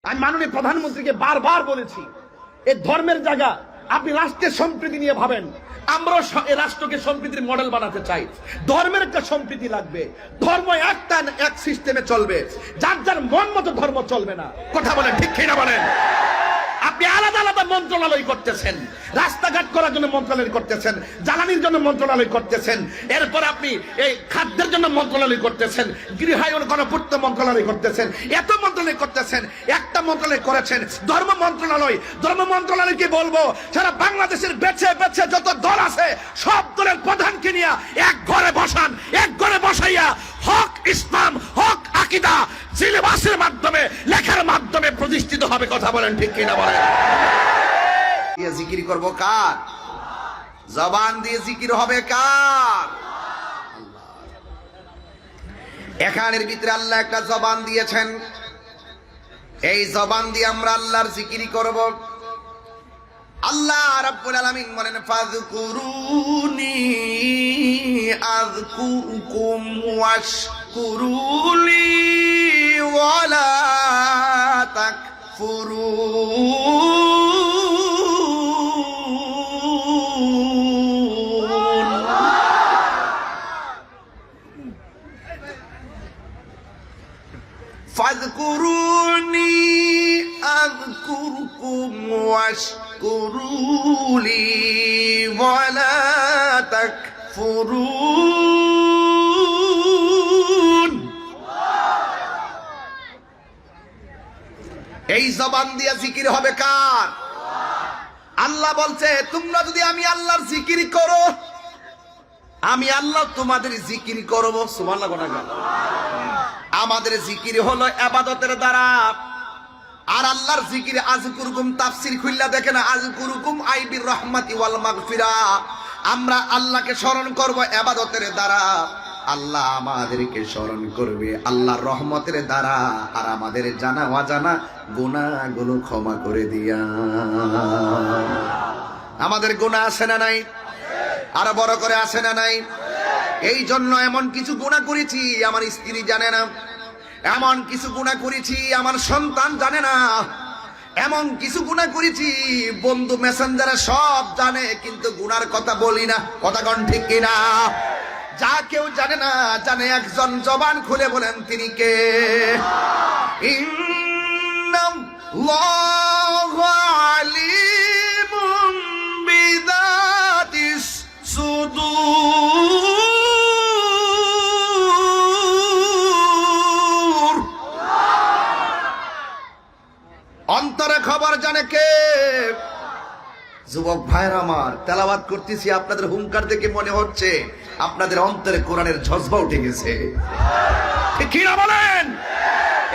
আমি মাননীয় প্রধানমন্ত্রীকে বারবার বলেছি, এই ধর্মের জায়গা, আপনি রাষ্ট্রের সম্প্রীতি নিয়ে ভাবেন। আমরাও এই রাষ্ট্রকে সম্প্রীতির মডেল বানাতে চাই। ধর্মের একটা সম্প্রীতি লাগবে, ধর্ম একটা এক সিস্টেমে চলবে, যার যার মন মতো ধর্ম চলবে না। কথা বলেন, ঠিক কিনা বলেন? আপনি আলাদা আলাদা মন্ত্রণালয় করতেছেন, রাস্তাঘাট করার জন্য মন্ত্রণালয় করতেছেন, জ্বালানির জন্য মন্ত্রণালয় করতেছেন, এরপর আপনি এই খাদ্যের জন্য মন্ত্রণালয় করতেছেন, গৃহায়ন গণপূর্ত মন্ত্রণালয় করতেছেন, এত মন্ত্রণালয় করতেছেন। একটা মন্ত্রণালয় করেছেন ধর্ম মন্ত্রণালয়। ধর্ম মন্ত্রণালয়কে বলবো, সারা বাংলাদেশের বেছে বেছে যত দল আছে সব দলের প্রধানকে নিয়ে এক ঘরে বসান, এক ঘরে বসাইয়া হক ইসলাম, হক আকীদা সিলেবাসের মাধ্যমে, লেখার মাধ্যমে প্রতিষ্ঠিত হবে। কথা বলেন, ঠিক কিনা বলেন? জিকির করব কার? জবান দিয়ে জিকির হবে কার? এখানের ভিতরে আল্লাহ একটা জবান দিয়েছেন, এই জবান দিয়ে আমরা আল্লাহর জিকির করব। আল্লাহ রাব্বুল আলামিন বলেন, ফাযকুরুনি আযকুরকুম ওয়াশকুরুলি ওয়ালা তাকফুরুন। ফাযকুরুনি আযকুরকুম ওয়াশকুরুলি ওয়ালা তাকফুরুন। এই জবান দিয়ে জিকির হবে কার? আল্লাহ বলছে, তোমরা যদি আমি আল্লাহর জিকির করো, আমি আল্লাহ তোমাদের জিকির করব। সুবহানাল্লাহ। আমাদের জিকির হলো ইবাদতের দ্বারা, আর আল্লাহর জিকির আযকুরকুম তাফসীর খুললা দেখেন, আযকুরকুম আইবির রাহমাতি ওয়াল মাগফিরা। আমরা আল্লাহকে স্মরণ করব ইবাদতের দ্বারা, আল্লাহ আমাদেরকে স্মরণ করবে আল্লাহর রহমতের দ্বারা, আর আমাদের জানা অজানা গুনাহগুলো ক্ষমা করে দিয়া। আমাদের গুনাহ আছে না নাই? আরো বড় করে আছে না নাই? এই জন্য এমন কিছু গুনাহ করেছি আমার স্ত্রী জানে না, এমন কিছু গুনাহ করেছি আমার সন্তান জানে না, এমন কিছু গুনাহ করেছি বন্ধু মেসেঞ্জারে সব জানে, কিন্তু গুনার কথা বলি না। কথা কোন ঠিক কিনা? যা কেউ জানে না, জানে একজন। জবান খুলে বলেন তিনি কে? ইন্নাল্লাহু আলিমুম বিযাতিস সুদূর। অন্তরে খবর জানে কে? যুবক ভাইরা আমার, তেলাওয়াত করতেছি, আপনাদের হুঙ্কার দেখে মনে হচ্ছে আপনাদের অন্তরে কোরআনের জজবা উঠে গেছে। ঠিক কিনা বলেন?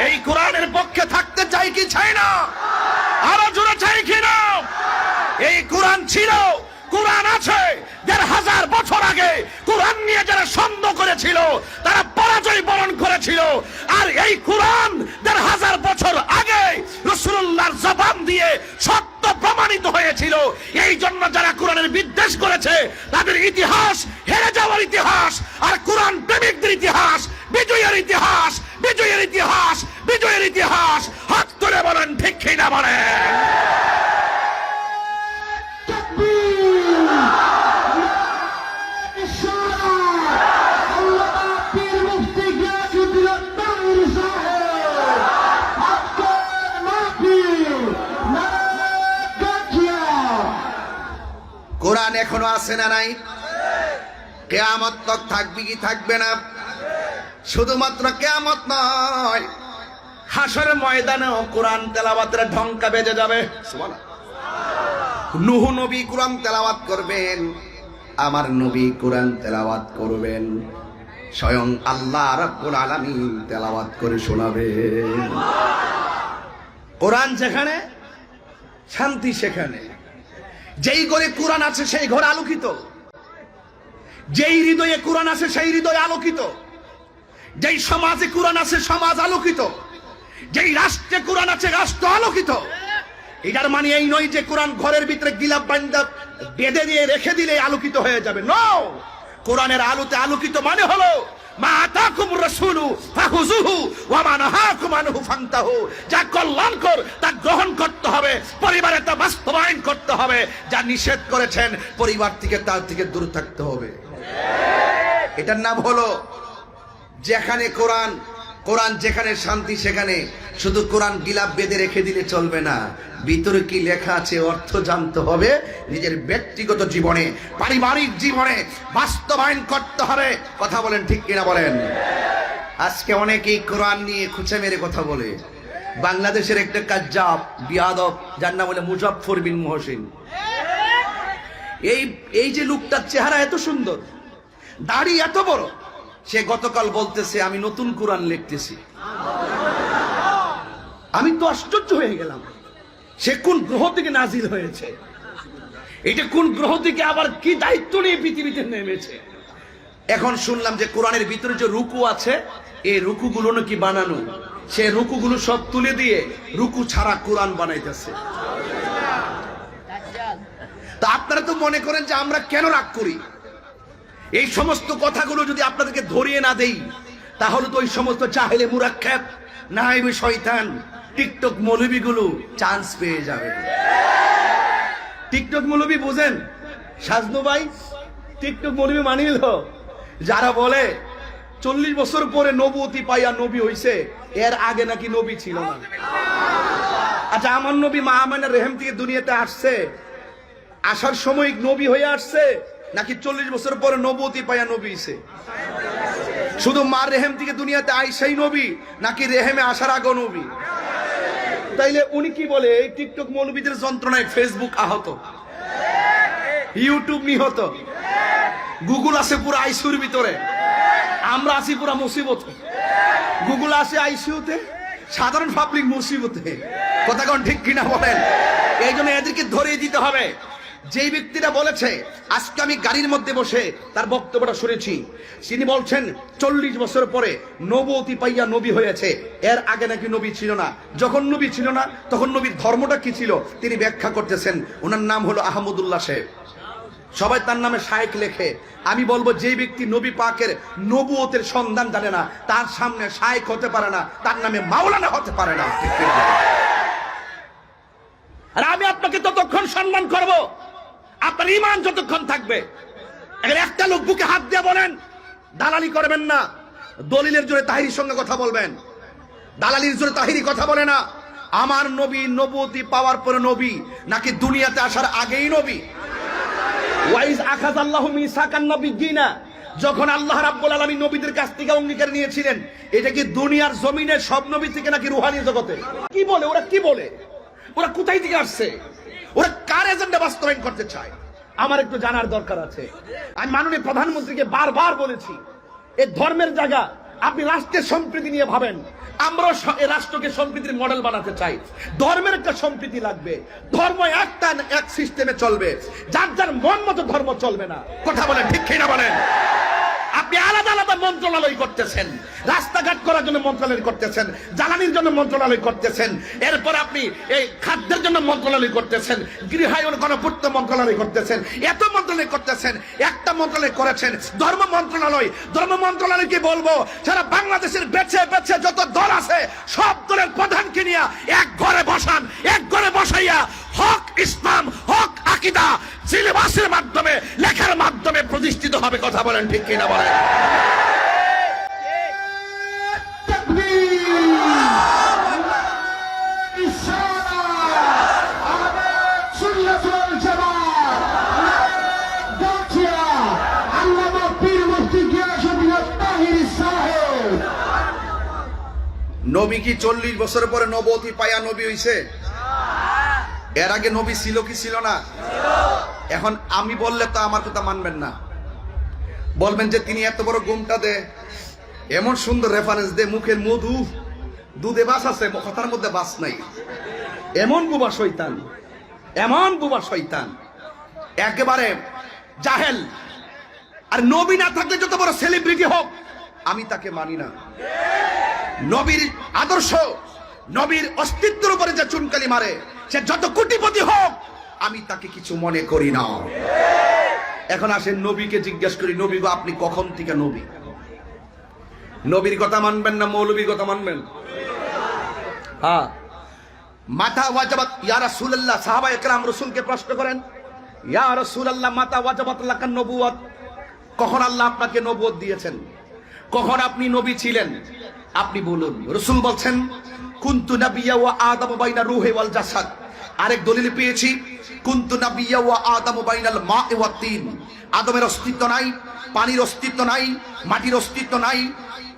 এই কোরআনের পক্ষে থাকতে চাই কি চাই না? আরো জোরে চাই কিনা? এই কোরআন ছিল, কোরআন আছে। ১৫০০ বছর আগে কোরআন নিয়ে যারা সন্দেহ করেছিল তারা পরাজয় বরণ করেছিল, আর এই কোরআন ১৫০০ বছর আগে রাসূলুল্লাহর জবান দিয়ে সত্য প্রমাণিত হয়েছিল। এই জন্য যারা কোরআনের বিদ্বেষ করেছে তাদের ইতিহাস হেরে যাওয়ার ইতিহাস, আর কোরআন প্রেমিকদের ইতিহাস বিজয়ের ইতিহাস, বিজয়ের ইতিহাস, বিজয়ের ইতিহাস। হাত তুলে বলেন, ঠিক কিনা বলেন? কোরআন এখনো আছে না নাই? কিয়ামত তক থাকবে কি থাকবে না? শুধুমাত্র কিয়ামত নয়, হাসরের ময়দানেও কোরআন তেলাওয়াতের ঢঙ্কা বেজে যাবে। সুবহানাল্লাহ। নূহ নবী কোরআন তেলাওয়াত করবেন, আমার নবী কোরআন তেলাওয়াত করবেন, স্বয়ং আল্লাহ রাব্বুল আলামিন তেলাওয়াত করে শোনাবেন। কোরআন যেখানে শান্তি সেখানে। যেই ঘরে কোরআন আছে সেই ঘর আলোকিত, যেই হৃদয়ে কোরআন আছে সেই হৃদয় আলোকিত, যেই সমাজে কোরআন আছে সমাজ আলোকিত, যেই রাষ্ট্রে কোরআন আছে রাষ্ট্র আলোকিত। এটার মানে এই নয় যে কোরআন ঘরের ভিতরে গিলাপ বান্ধা বেঁধে দিয়ে রেখে দিলে আলোকিত হয়ে যাবে। নো, কোরআনের আলোতে আলোকিত মানে হলো মা আতাকুমুর রাসূলু ফাখুযুহু ওয়া মা নাহাকুম আনহু ফান্তাহু। যা কল্যাণকর তা গ্রহণ করতে হবে, পরিবারে তা বাস্তবায়ন করতে হবে। যা নিষেধ করেছেন পরিবার থেকে তার থেকে দূরে থাকতে হবে। এটার নাম হলো যেখানে কোরআন, কোরআন যেখানে শান্তি সেখানে শুধু কোরআন গিলাপ বেঁধে রেখে দিলে চলবে না, ভিতরে কি লেখা আছে অর্থ জানতে হবে। নিজের ব্যক্তিগত জীবনে, পারিবারিক জীবনে বাস্তবায়ন করতে হবে। কথা বলেন ঠিক কিনা বলেন? আজকে অনেকেই কোরআন নিয়ে খুঁচে মেরে কথা বলে। বাংলাদেশের একটা কাজ্জাব বিয়াদব যার নাম বলে মুজাফফর বিন মুহসিন। এই যে লোকটার চেহারা এত সুন্দর, দাড়ি এত বড়, সে গতকাল বলতেছে আমি নতুন কোরআন লিখতেছি। আমি তো আশ্চর্য হয়ে গেলাম, সে কোন গ্রহ থেকে নাজিল হয়েছে, এটা কোন গ্রহ থেকে আবার কি দায়িত্ব নিয়ে পৃথিবীতে নেমেছে। এখন শুনলাম যে কোরআনের ভিতরে যে রুকু আছে, এই রুকুগুলো নাকি বানানো, সে রুকুগুলো সব তুলে দিয়ে রুকু ছাড়া কোরআন বানাইতেছে। তা আপনারা তো মনে করেন যে আমরা কেন রাগ করি? এই সমস্ত কথাগুলো যদি আপনাদেরকে ধরিয়ে না দেই, তাহলে তো ওই সমস্ত জাহেলে মুরাক্কাব, নায়েবে শয়তান, টিকটক মৌলবীগুলো চান্স পেয়ে যাবে। টিকটক মৌলবী বুঝেন সাজনু ভাই? টিকটক মৌলবী মানিল যারা বলে 40 বছর পরে নবুয়তি পাইয়া নবী হইছে, এর আগে নাকি নবী ছিল না। আচ্ছা, আমার নবী মা আমেনার রেহেম থেকে দুনিয়াতে আসছে, আসার সময় নবী হয়ে আসছে নাকি 40 বছর পরে নবুয়তি পাইয়া নবী হইছে? শুধু মার রেহেম থেকে দুনিয়াতে আইসাই নবী নাকি রেহেমে আসার আগে নবী? তাইলে উনি কি বলে? এই টিকটক মৌলবীদের যন্ত্রণায় ফেসবুক আহত, ইউটিউব নিহত, গুগল আছে পুরো আইসিউর ভিতরে, আমরা আছি পুরো মুসিবতে। গুগল আছে আইসিউতে, সাধারণ পাবলিক মুসিবতে। কথা কোন ঠিক কিনা বলেন? এই জন্য এদেরকে ধরিয়ে দিতে হবে। যেই ব্যক্তিটা বলেছে, আজকে আমি গাড়ির মধ্যে বসে তার বক্তব্যটা শুনেছি, তিনি বলছেন 40 বছর পরে নবুয়তি পাইয়া নবী হয়েছে, এর আগে নাকি নবী ছিল না। যখন নবী ছিল না তখন নবীর ধর্মটা কি ছিল তিনি ব্যাখ্যা করতেছেন। ওনার নাম হলো আহমদুল্লাহ সাহেব, সবাই তার নামে শায়েখ লেখে। আমি বলবো যেই ব্যক্তি নবী পাকের নবুয়তের সন্ধান জানে না, তার সামনে শায়েখ হতে পারে না, তার নামে মাওলানা হতে পারে না। আর আমি আপনাকে ততক্ষণ সম্মান করব আপনার ঈমান যতক্ষণ থাকবে। একটা লোক বুকে হাত দিয়ে বলেন দালালি করবেন না, দলিলের জোরে তাহিরির সঙ্গে কথা বলবেন, দালালির জোরে তাহিরি কথা বলে না। আমার নবী নবুয়তি পাওয়ার পরে নবী নাকি দুনিয়াতে আসার আগেই নবী? ওয়াইজ আখাযাল্লাহু মিসাকান নাবিয়্যিনা, যখন আল্লাহ রাব্বুল আলামিন নবীদের কাছ থেকে অঙ্গীকার নিয়েছিলেন, এটা কি দুনিয়ার জমিনে সব নবী থেকে নাকি রুহানি জগতে? কি বলে ওরা? কি বলে ওরা? কোথায় থেকে আসছে? ওরা কার এজেন্ডা বাস্তবায়ন করতে চায়? আমার একটু জানার দরকার আছে। আমি মাননীয় প্রধানমন্ত্রীকে বারবার বলেছি, এই ধর্মের জায়গা, আপনি রাষ্ট্রের সম্প্রীতি নিয়ে ভাবেন। আমরা এই রাষ্ট্রকে সম্প্রীতির মডেল বানাতে চাই। ধর্মের একটা সম্প্রীতি লাগবে, ধর্ম একটা এক সিস্টেমে চলবে, যার যার মন মতো ধর্ম চলবে না। কথা বলেন ঠিক কিনা বলেন? আপনি আলাদা আলাদা মন্ত্রণালয় করতেছেন, রাস্তাঘাট করার জন্য মন্ত্রণালয় করতেছেন, জ্বালানির জন্য মন্ত্রণালয় করতেছেন, এরপর আপনি এই খাদ্যের জন্য মন্ত্রণালয় করতেছেন, গৃহায়ন গণপূর্ত মন্ত্রণালয় করতেছেন, এত মন্ত্রণালয় করতেছেন। একটা মন্ত্রণালয় করেছেন ধর্ম মন্ত্রণালয়। ধর্ম মন্ত্রণালয় কি বলবো? সারা বাংলাদেশের বেছে বেছে যত দল আছে সব দলের প্রধানকে নিয়ে এক ঘরে বসান, এক ঘরে বসাইয়া হক ইসলাম, হক আকীদা সিলেবাসের মাধ্যমে, লেখার মাধ্যমে প্রতিষ্ঠিত হবে। কথা বলেন ঠিক কিনা বলেন? নবী কি 40 বছর পরে নবুয়তি পায়া নবী হইছে? এর আগে নবী ছিল কি ছিল না? এখন আমি বললে তো আমার কথা মানবেন না, বলবেন যে তিনি এত বড় গুমটা দে, এমন সুন্দর রেফারেন্স দে, মুখের মধু দুধে বাস আছে, কথার মধ্যে বাস নাই। এমন বুবা শয়তান, এমন বুবা শয়তান, একেবারে জাহেল। আর নবী না থাকলে যত বড় সেলিব্রিটি হোক আমি তাকে মানি না। নবীর আদর্শ, নবীর অস্তিত্বের উপরে যে চুনকালি মারে, সে যত কোটিপতি হোক আমি তাকে কিছু মনে করি না। এখন আসেন নবীকে জিজ্ঞেস করি, নবী গো আপনি কখন থেকে নবী? নবীর কথা মানবেন না মৌলবীর কথা মানবেন? হ্যাঁ। মাতা ওয়াজাবাত ইয়া রাসূলুল্লাহ, সাহাবায়ে কেরাম রাসূলকে প্রশ্ন করেন, ইয়া রাসূলুল্লাহ মাতা ওয়াজাবাত লাকান নবুওয়াত, কখন আল্লাহ আপনাকে নবুয়ত দিয়েছেন, কখন আপনি নবী ছিলেন, আপনি বলুন। রাসূল বলছেন কুনতু নাবিয়্যা ওয়া আদামু বাইনা রূহি ওয়াল জাসাদ। আরেক দলিল পেয়েছি কুনতু নাবিয়্যা ওয়া আদামু বাইনাল মা'i ওয়াত তিন। আদমের অস্তিত্ব নাই, পানির অস্তিত্ব নাই, মাটির অস্তিত্ব নাই,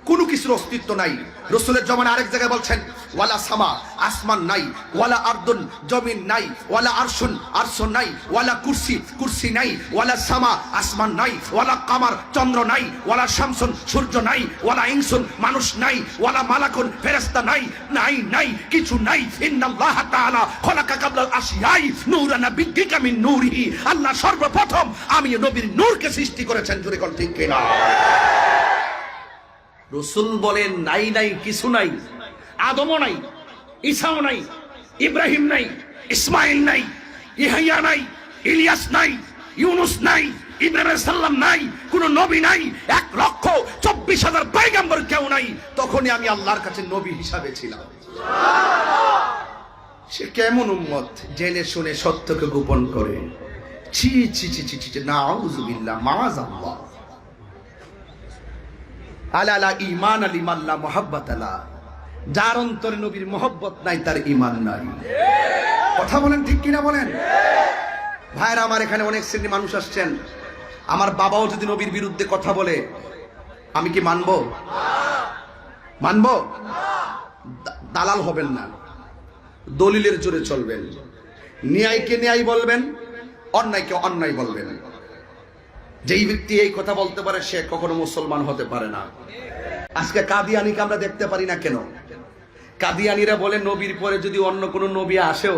কোনো কিছুর অস্তিত্ব নাই। রাসূলের জমানায় আরেক জায়গায় বলছেন ওয়ালা সামা, আসমান নাই, ওয়ালা আরদুন, জমিন নাই, ওয়ালা আরশুন, আরশ নাই, ওয়ালা কুরসি, কুরসি নাই, ওয়ালা সামা, আসমান নাই, ওয়ালা কামার, চন্দ্র নাই, ওয়ালা শামসুন, সূর্য নাই, ওয়ালা ইনসুন, মানুষ নাই, ওয়ালা মালাকুন, ফেরেশতা নাই, নাই নাই কিছু নাই। ইন্নাল্লাহ তাআলা খলাকা কাবলাল আশিয়াই নূরান বিদ্দিকা মিন নূরিহি। আল্লাহ সর্বপ্রথম আমি নবীর নূরকে সৃষ্টি করেছেন। জোরে কোন ঠিক কিনা? রাসূল বলেন নাই নাই কিছু নাই, আদমও নাই, ঈসাও নাই, ইব্রাহিম নাই, ইসমাইল নাই, ইহইয়া নাই, ইলিয়াস নাই, ইউনুস নাই, ইব্রাহিম আলাইহিস সালাম নাই, কোন নবী নাই, 1,24,000 পয়গম্বর কেউ নাই। তখনই আমি আল্লাহর কাছে নবী হিসাবে ছিলাম। সে কেমন উম্মত জেনে শুনে সত্যকে গোপন করে। ছি ছি ছি ছি ছি, নাউযু বিল্লাহ, মাআযাল্লাহ। আলা ঈমান লিমান লা মুহাব্বাত লা, যার অন্তরে নবীর মহব্বত নাই তার ঈমান নাই। কথা বলেন ঠিক কিনা বলেন? ভাইরা আমার, এখানে অনেক শ্রেণীর মানুষ আসছেন। আমার বাবাও যদি নবীর বিরুদ্ধে কথা বলে আমি কি মানবো? মানবো? দালাল হবেন না, দলিলের জোরে চলবেন। ন্যায়কে ন্যায় বলবেন, অন্যায়কে অন্যায় বলবেন। যেই ব্যক্তি এই কথা বলতে পারে সে কখনো মুসলমান হতে পারে না। আজকে কাদিয়ানিকে আমরা দেখতে পারি না কেন? কাদিয়ানিরা বলে নবীর পরে যদি অন্য কোনো নবী আসেও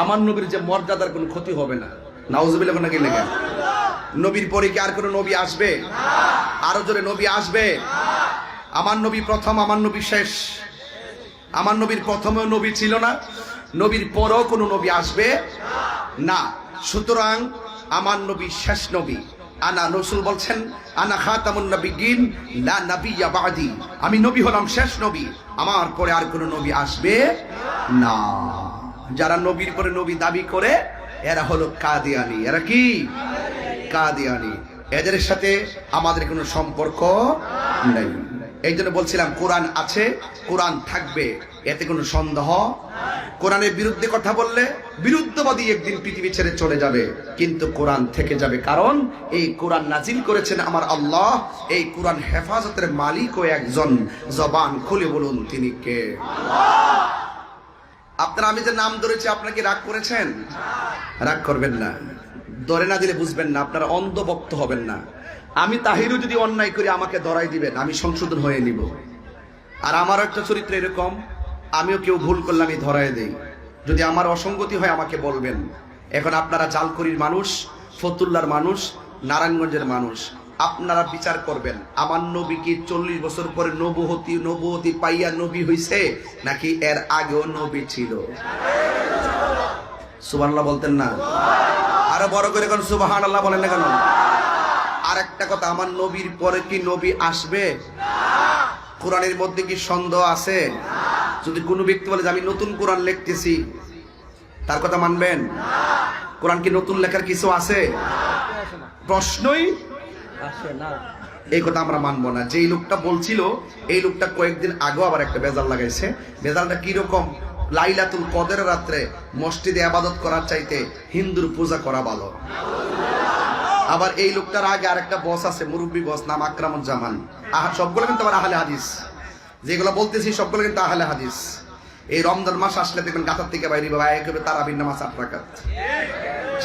আমার নবীর যে মর্যাদার কোনো ক্ষতি হবে না। নাউজুবিল্লাহ নাকি লেগে? নবীর পরে কি আর কোনো নবী আসবে? আরো জোরে, নবী আসবে? আমার নবী প্রথম, আমার নবী শেষ। আমার নবীর প্রথমেও নবী ছিল না, নবীর পরেও কোনো নবী আসবে না। সুতরাং আমার নবী শেষ নবী। আনা, রাসূল বলছেন আনা খাতামুন নবিয়্যিন লা নাবিয়্যা বাদি, আমি নবী হলাম শেষ নবী, আমার পরে আর কোনো নবী আসবে না। যারা নবীর পরে নবী দাবি করে এরা হলো কাদিয়ানি। এরা কি? কাদিয়ানি। এদের সাথে আমাদের কোনো সম্পর্ক নেই। এই জন্য বলছিলাম কোরআন আছে, কোরআন থাকবে, এতে কোনো সন্দেহ। কোরআনের বিরুদ্ধে কথা বললে বিরুদ্ধবাদী একদিন পৃথিবী ছেড়ে চলে যাবে, কিন্তু কোরআন থেকে যাবে। কারণ এই কোরআন নাজিল করেছেন আমার আল্লাহ। এই কোরআন হেফাজতের মালিকও একজন। জবান খুলে বলুন তিনি কে? আপনারা, আমি যে নাম ধরেছি আপনারা কি রাগ করেছেন? রাগ করবেন না, ধরে না দিলে বুঝবেন না, আপনারা অন্ধভক্ত হবেন না। আমি তাহিরও যদি অন্যায় করি আমাকে ধরাই দিবেন, আমি সংশোধন হয়ে নিব। আর আমারও একটা চরিত্র এরকম, আমিও কেউ ভুল করলে আমি ধরাই দেই। যদি আমার অসঙ্গতি হয় আমাকে বলবেন। এখন আপনারা জালকুড়ির মানুষ, ফতুল্লার মানুষ, নারায়ণগঞ্জের মানুষ, আপনারা বিচার করবেন আমার নবী কি 40 বছর পরে নবুয়তি পাইয়া নবী হইছে নাকি এর আগেও নবী ছিল? সুবহানাল্লাহ বলতেন না? আরো বড় করে কোন সুবহানাল্লাহ বলেন না কেন? আর একটা কথা, আমার নবীর পরে কি নবী আসবে? কোরআনের মধ্যে কি সন্দেহ আছে? যদি কোনো ব্যক্তি বলে যে আমি নতুন কোরআন লিখতেছি, তার কথা মানবেন? কোরআন কি নতুন লেখার কিছু আছে? প্রশ্নই আসে না। এই কথা আমরা মানবো না। যেই লোকটা বলছিল এই লোকটা কয়েকদিন আগেও আবার একটা বেজাল লাগাইছে। বেজালটা কিরকম? লাইলাতুল কদরের রাত্রে মসজিদে ইবাদত করার চাইতে হিন্দুর পূজা করা ভালো। আবার এই লোকটার আগে আরেকটা বস আছে, মুরব্বী বস, নাম আকরামুজ্জামান। সবগুলো কিন্তু আবার আহলে হাদিস। যেগুলো বলতেছি সবগুলো কিন্তু আহলে হাদিস। এই রমজান মাস আসলে দেখবেন গাতার থেকে বাইরে বাবা একেবারে তারাবির নামাজ 8 রাকাত,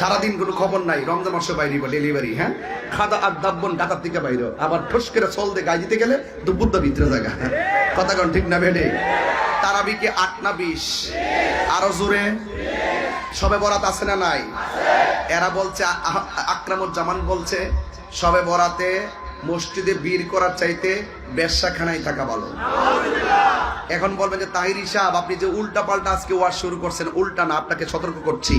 সারাদিন কোনো খবর নাই। রমজান মাসে বাইরে ডেলিভারি, হ্যাঁ, খাদা আর দাব্বন গাতার থেকে বাইরে, আবার ঠোস করে চল দিয়ে গায়ে দিতে গেলে দুপুর ভিতরে জায়গা। কথা কোন ঠিক না বেডে? তারাবিকে 8 না 20? আরো জোরে। সবে বরাত আছে না নাই? এরা বলছে, আকরামুজ্জামান বলছে সবে বরাতে মসজিদে বীর করার চাইতে বেশ্যাখানায় থাকা ভালো। এখন বলবেন যে তাহির সাহেব আপনি যে উল্টা পাল্টা আজকে ওয়াজ শুরু করছেন। উল্টা না, আপনাকে সতর্ক করছি।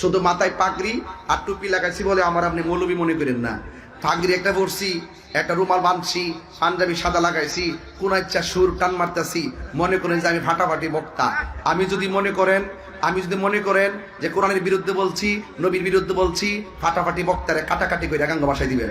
শুধু মাথায় পাগড়ি আর টুপি লাগাইছি বলে আমার আপনি মৌলবী মনে করেন না। পাগড়ি একটা পরছি, একটা রুমাল বাঁধছি, পাঞ্জাবি সাদা লাগাইছি, কোন ইচ্ছা সুর টান মারতেছি, মনে করেন যে আমি ফাটাফাটি বক্তা। আমি যদি মনে করেন যে কোরআনের বিরুদ্ধে বলছি, নবীর বিরুদ্ধে বলছি, ফাটাফাটি বক্তারে কাটাকাটি করে গাঙ্গ বাসায় দিবেন।